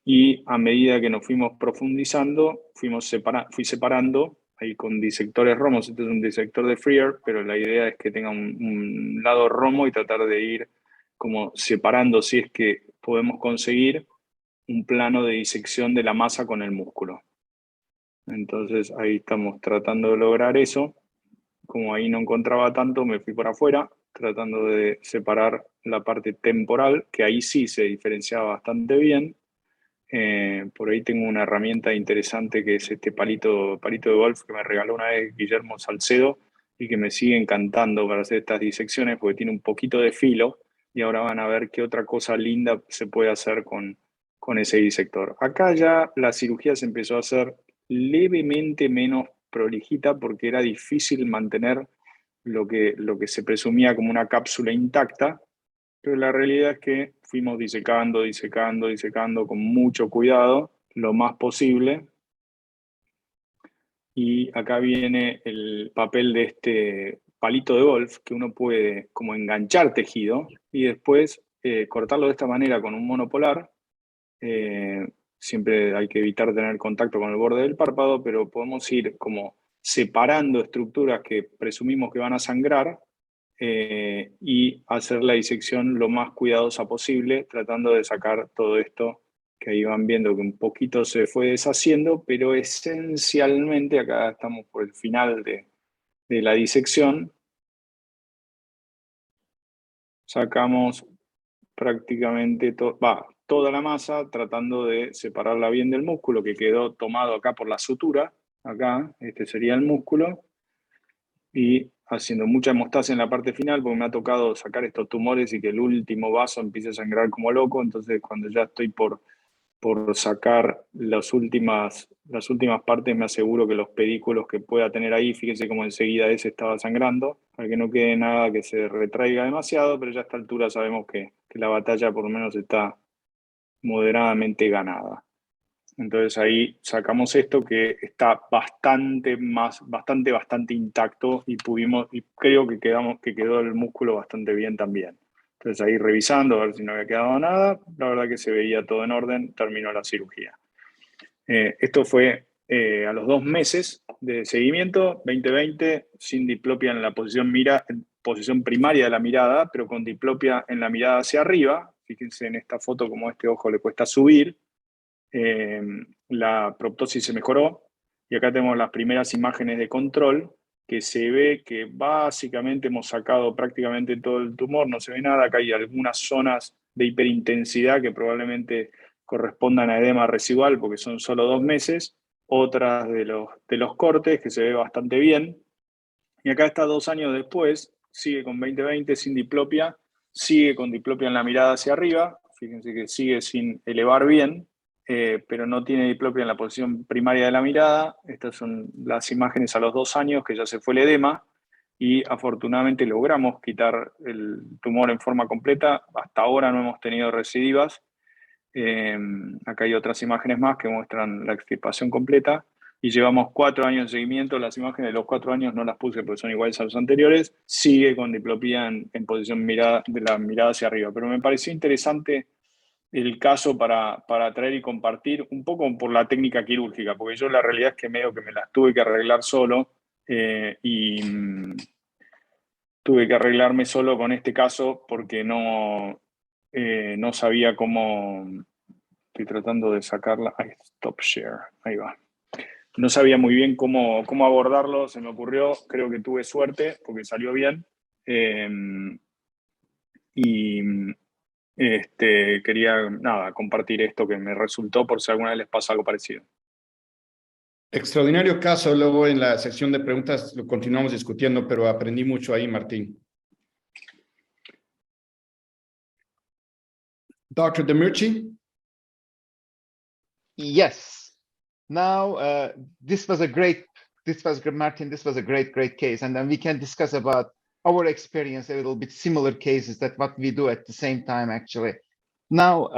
Y a medida que nos fuimos profundizando, fui separando ahí con disectores romos. Este es un disector de Freer, pero la idea es que tenga un lado romo y tratar de ir como separando, si es que podemos conseguir un plano de disección de la masa con el músculo. Entonces ahí estamos tratando de lograr eso. Como ahí no encontraba tanto, me fui por afuera, tratando de separar la parte temporal, que ahí sí se diferenciaba bastante bien. Por ahí tengo una herramienta interesante que es este palito de golf que me regaló una vez Guillermo Salcedo y que me sigue encantando para hacer estas disecciones porque tiene un poquito de filo y ahora van a ver qué otra cosa linda se puede hacer con ese disector. Acá ya la cirugía se empezó a hacer levemente menos prolijita porque era difícil mantener lo que se presumía como una cápsula intacta, pero la realidad es que fuimos disecando con mucho cuidado, lo más posible. Y acá viene el papel de este palito de golf, que uno puede como enganchar tejido y después cortarlo de esta manera con un monopolar. Siempre hay que evitar tener contacto con el borde del párpado, pero podemos ir como separando estructuras que presumimos que van a sangrar y hacer la disección lo más cuidadosa posible, tratando de sacar todo esto que ahí van viendo que un poquito se fue deshaciendo, pero esencialmente acá estamos por el final de la disección. Sacamos prácticamente toda la masa, tratando de separarla bien del músculo que quedó tomado acá por la sutura. Acá, este sería el músculo. Y haciendo mucha hemostasia en la parte final, porque me ha tocado sacar estos tumores y que el último vaso empiece a sangrar como loco. Entonces, cuando ya estoy por sacar las últimas partes, me aseguro que los pedículos que pueda tener ahí, fíjense cómo enseguida ese estaba sangrando, para que no quede nada que se retraiga demasiado, pero ya a esta altura sabemos que la batalla por lo menos está moderadamente ganada. Entonces ahí sacamos esto que está bastante intacto y creo que quedó el músculo bastante bien también. Entonces ahí revisando a ver si no había quedado nada, la verdad que se veía todo en orden, terminó la cirugía. Esto fue a los 2 meses de seguimiento, 2020, sin diplopia en la posición primaria de la mirada, pero con diplopia en la mirada hacia arriba. Fíjense en esta foto como este ojo le cuesta subir. La proptosis se mejoró y acá tenemos las primeras imágenes de control que se ve que básicamente hemos sacado prácticamente todo el tumor, no se ve nada, acá hay algunas zonas de hiperintensidad que probablemente correspondan a edema residual porque son solo 2 meses, otras de los cortes que se ve bastante bien, y acá está 2 años después, sigue con 2020 sin diplopia, sigue con diplopia en la mirada hacia arriba, fíjense que sigue sin elevar bien, pero no tiene diplopia en la posición primaria de la mirada. Estas son las imágenes a los 2 años que ya se fue el edema y afortunadamente logramos quitar el tumor en forma completa. Hasta ahora no hemos tenido recidivas. Acá hay otras imágenes más que muestran la extirpación completa y llevamos 4 años de seguimiento. Las imágenes de los 4 años no las puse porque son iguales a los anteriores. Sigue con diplopía en posición de la mirada hacia arriba, pero me pareció interesante el caso para traer y compartir un poco por la técnica quirúrgica, porque yo la realidad es que medio que me las tuve que arreglar solo y tuve que arreglarme solo con este caso porque no sabía cómo. Estoy tratando de sacarla. Stop share. Ahí va. No sabía muy bien cómo abordarlo. Se me ocurrió. Creo que tuve suerte porque salió bien. Y quería compartir esto que me resultó por si alguna vez les pasa algo parecido. Extraordinario caso. Luego en la sección de preguntas lo continuamos discutiendo, pero aprendí mucho ahí, Martín. Dr. Demirci? Yes. Now, Martin, this was a great case. And then we can discuss about our experience, a little bit similar cases that what we do at the same time, actually. Now,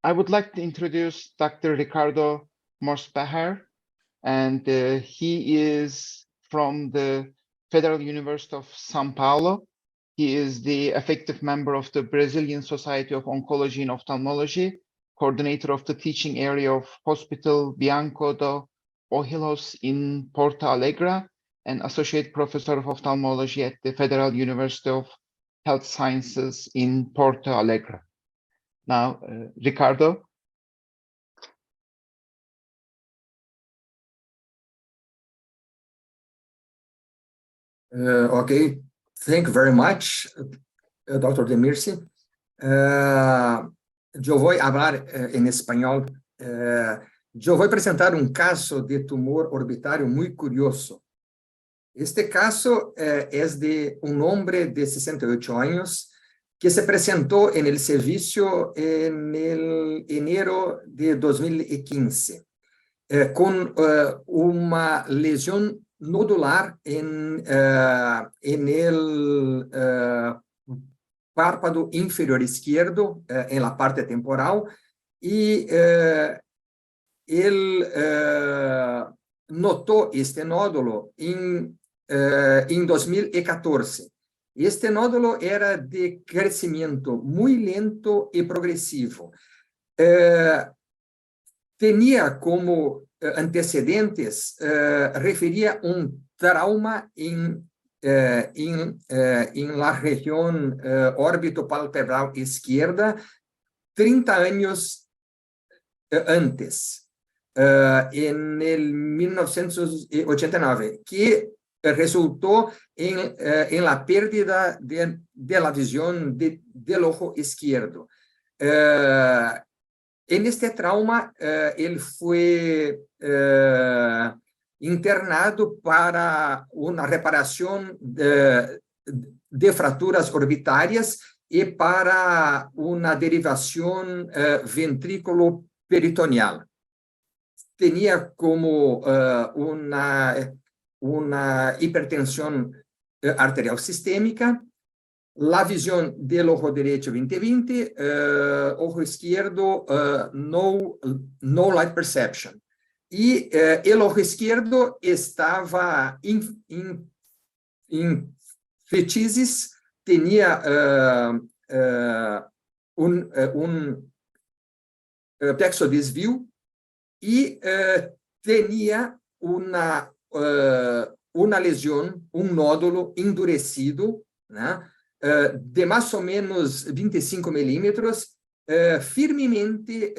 I would like to introduce Dr. Ricardo Morspaher, and he is from the Federal University of São Paulo. He is the effective member of the Brazilian Society of Oncology and Ophthalmology, coordinator of the teaching area of Hospital Bianco do Ohilos in Porto Alegre, and associate professor of ophthalmology at the Federal University of Health Sciences in Porto Alegre. Now, Ricardo. Okay, thank you very much, Dr. Demirci. Yo voy a hablar en español. Yo voy a presentar un caso de tumor orbitario muy curioso. Este caso es de un hombre de 68 años que se presentó en el servicio en el enero de 2015 con una lesión nodular en el párpado inferior izquierdo, en la parte temporal, y él notó este nódulo en 2014. Este nódulo era de crecimiento muy lento y progresivo. Tenía como antecedentes, refería un trauma en la región órbito-palpebral izquierda 30 años antes, en el 1989, que resultó en la pérdida de la visión del ojo izquierdo. En este trauma, él fue internado para una reparación de fracturas orbitarias y para una derivación ventrículo-peritoneal. Tenía como una hipertensión arterial sistémica, la visión del ojo derecho 20/20, ojo izquierdo no light perception. Y el ojo izquierdo estaba en fetisis, tenía un plexo desvío y tenía una lesión, un nódulo endurecido, ¿no? De más o menos 25 milímetros, firmemente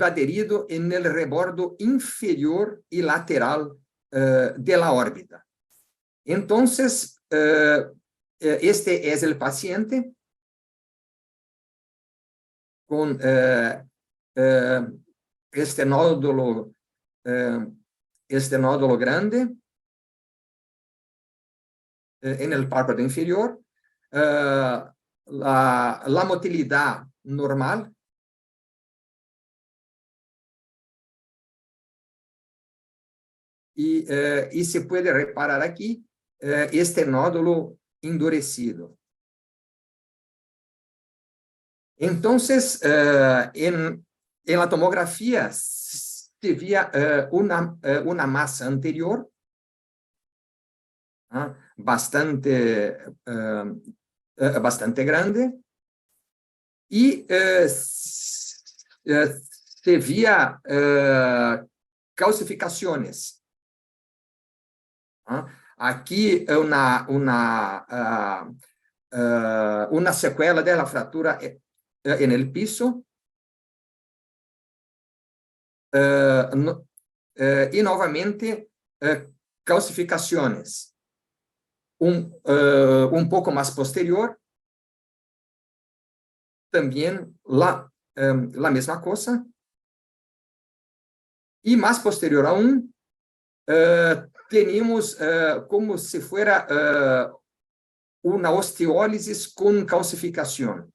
adherido en el rebordo inferior y lateral de la órbita. Entonces, este es el paciente con este nódulo grande en el párpado inferior. La motilidad normal. Y se puede reparar aquí este nódulo endurecido. Entonces, en la tomografía se veía una masa anterior bastante grande, y se veía calcificaciones. Aquí una secuela de la fractura en el piso, y nuevamente calcificaciones un poco más posterior, también la misma cosa, Y más posterior aún, teníamos como si fuera una osteólisis con calcificación.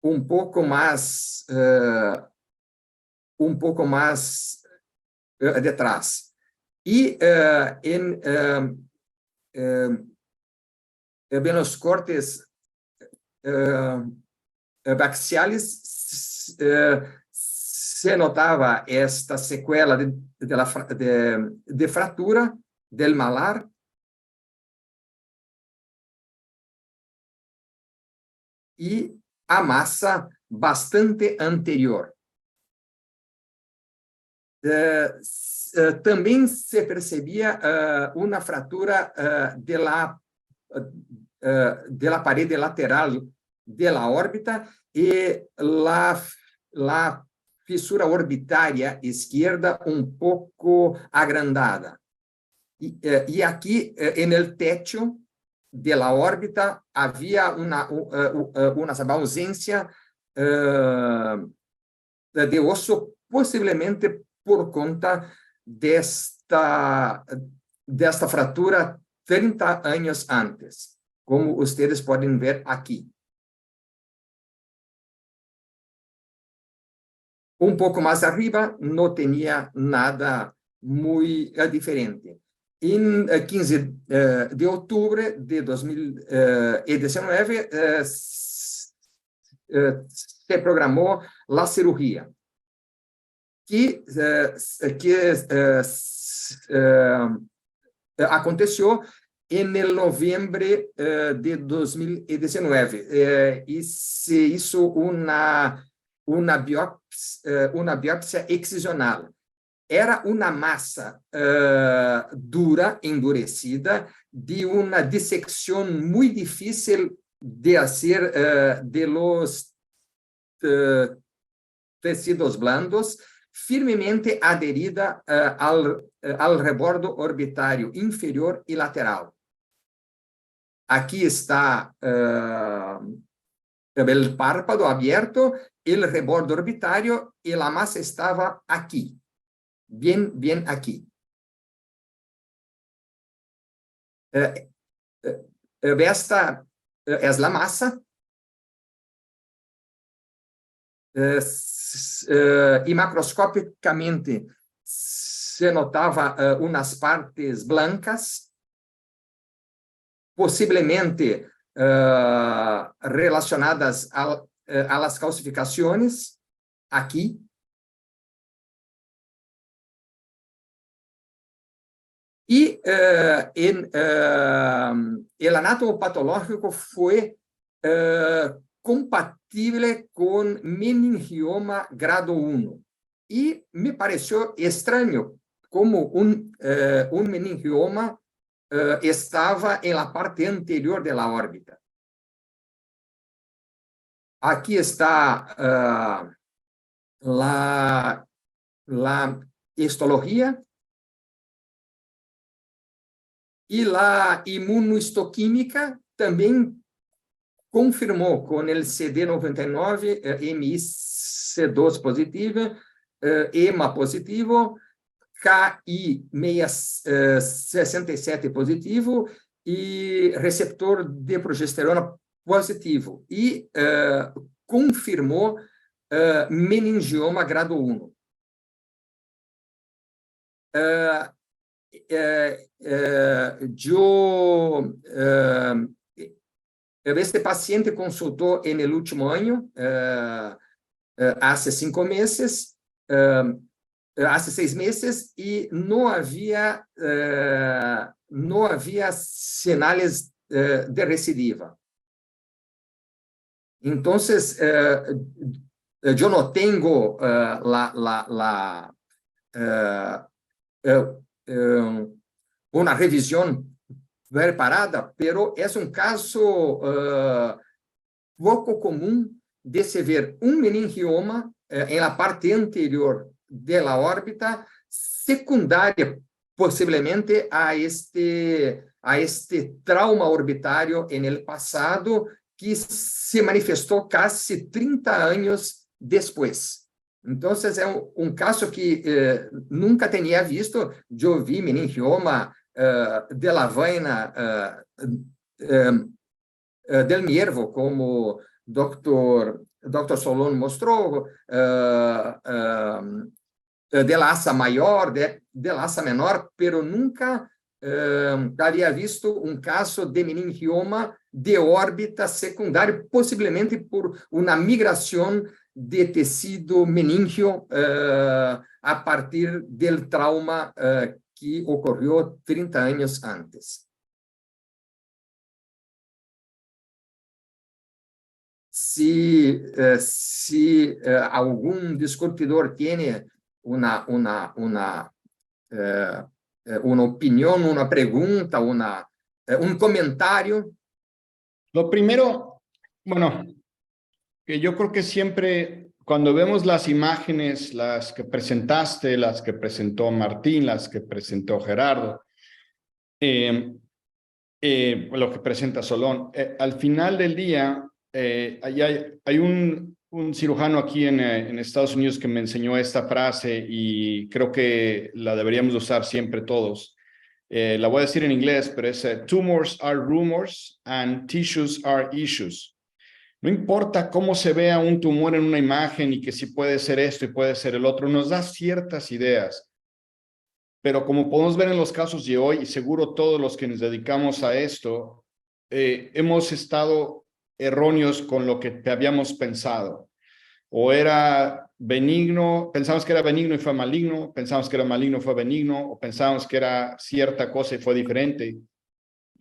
Un poco más detrás. Y en los cortes baxiales se notaba esta secuela de fractura del malar. Y a masa bastante anterior. También se percibía una fractura de la pared lateral de la órbita y la fisura orbitaria izquierda un poco agrandada. Y aquí en el techo de la órbita había una ausencia de oso, posiblemente por cuenta de esta fractura 30 años antes, como ustedes pueden ver aquí. Un poco más arriba no tenía nada muy diferente. En 15 de octubre de 2019 se programó la cirugía, que aconteció en el noviembre de 2019 y se hizo una biopsia excisional. Era una masa dura, endurecida, de una disección muy difícil de hacer de los tejidos blandos, firmemente adherida al rebordo orbitario inferior y lateral. Aquí está el párpado abierto, el rebordo orbitario, y la masa estaba aquí. Bien aquí. Esta es la masa. Y macroscópicamente se notaba unas partes blancas, posiblemente relacionadas a las calcificaciones, aquí. Y el anatomopatológico fue compatible con meningioma grado 1. Y me pareció extraño como un meningioma estaba en la parte anterior de la órbita. Aquí está la histología. Y la inmunohistoquímica también confirmó con el CD99, MIC2 positivo, EMA positivo, KI67 positivo y receptor de progesterona positivo. Y confirmó meningioma grado 1. Este paciente consultó en el último año, hace 5 meses, hace 6 meses, y no había señales de recidiva. Entonces, yo no tengo una revisión preparada, pero es un caso poco común de se ver un meningioma en la parte anterior de la órbita, secundaria posiblemente a este trauma orbitario en el pasado, que se manifestó casi 30 años después. Entonces, es un caso que nunca tenía visto. Yo vi meningioma de la vaina del miervo, como doctor Solón mostró, de la asa mayor, de la asa menor, pero nunca había visto un caso de meningioma de órbita secundaria, posiblemente por una migración de tecido meningio a partir del trauma que ocurrió 30 años antes. Si algún discutidor tiene una opinión, una pregunta, un comentario. Lo primero, bueno, que yo creo que siempre cuando vemos las imágenes, las que presentaste, las que presentó Martín, las que presentó Gerardo, lo que presenta Solón, al final del día, hay un cirujano aquí en Estados Unidos que me enseñó esta frase y creo que la deberíamos usar siempre todos. La voy a decir en inglés, pero es tumors are rumors and tissues are issues. No importa cómo se vea un tumor en una imagen y que si puede ser esto y puede ser el otro, nos da ciertas ideas. Pero como podemos ver en los casos de hoy, y seguro todos los que nos dedicamos a esto, hemos estado erróneos con lo que habíamos pensado. O era benigno, pensamos que era benigno y fue maligno, pensamos que era maligno y fue benigno, o pensamos que era cierta cosa y fue diferente.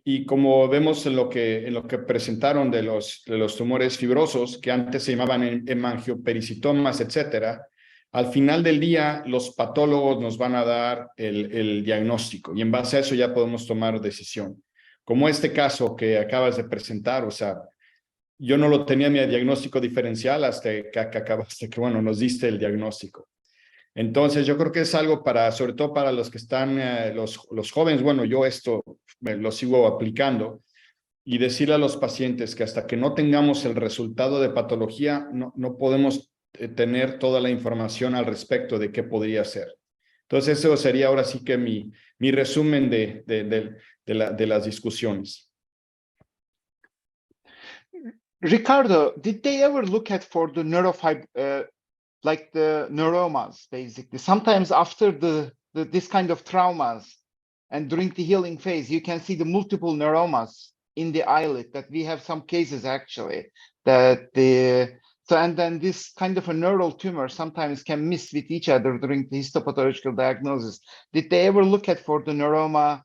Y como vemos en lo que presentaron de los tumores fibrosos, que antes se llamaban hemangiopericitomas, etcétera, al final del día los patólogos nos van a dar el diagnóstico y en base a eso ya podemos tomar decisión. Como este caso que acabas de presentar, o sea, yo no lo tenía mi diagnóstico diferencial hasta que bueno, nos diste el diagnóstico. Entonces, yo creo que es algo sobre todo para los que están, los jóvenes, bueno, yo esto lo sigo aplicando y decirle a los pacientes que hasta que no tengamos el resultado de patología, no podemos tener toda la información al respecto de qué podría ser. Entonces, eso sería ahora sí que mi resumen de las discusiones. Ricardo, did they ever look at for the like the neuromas, basically? Sometimes after this kind of traumas and during the healing phase, you can see the multiple neuromas in the eyelid. That we have some cases actually and then this kind of a neural tumor sometimes can miss with each other during the histopathological diagnosis. Did they ever look at for the neuroma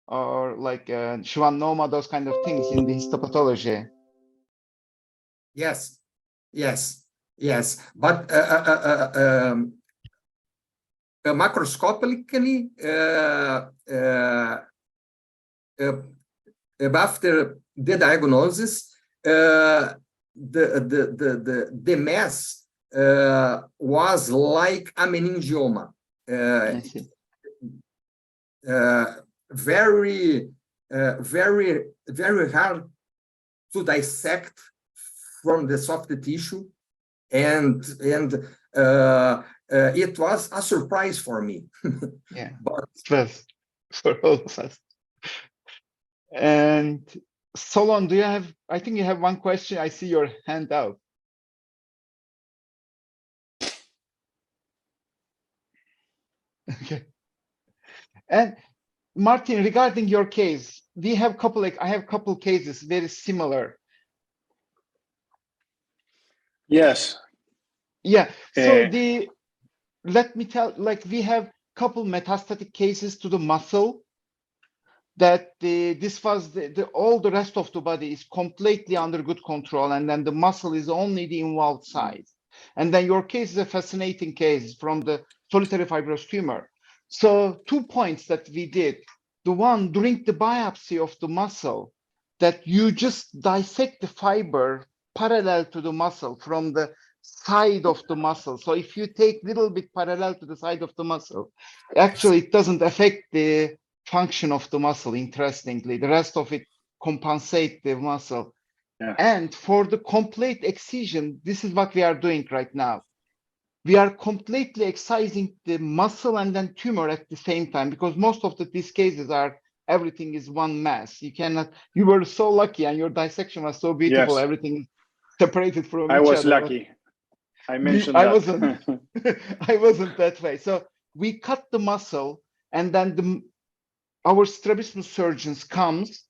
or like schwannoma, those kind of things in the histopathology? Yes. But macroscopically, after the diagnosis, the mass was like a meningioma. Very hard to dissect from the soft tissue, and it was a surprise for me. Yeah, but stress for all of us. And Solon, do you have? I think you have one question. I see your hand out. Okay. And Martin, regarding your case, we have I have couple cases very similar. Yes. Yeah. So let me tell, like we have couple metastatic cases to the muscle that this was all the rest of the body is completely under good control, and then the muscle is only the involved side. And then your case is a fascinating case from the solitary fibrous tumor. So 2 points that we did. The one during the biopsy of the muscle, that you just dissect the fiber parallel to the muscle from the side of the muscle. So if you take little bit parallel to the side of the muscle, actually it doesn't affect the function of the muscle, interestingly. The rest of it compensate the muscle. Yeah. And for the complete excision, this is what we are doing right now. We are completely excising the muscle and then tumor at the same time, because most of these cases are, everything is one mass. You cannot, you were so lucky and your dissection was so beautiful. Yes. Everything is separated from I each was other. lucky. I mentioned I that. wasn't. I wasn't that way. So we cut the muscle, and then our strabismus surgeons comes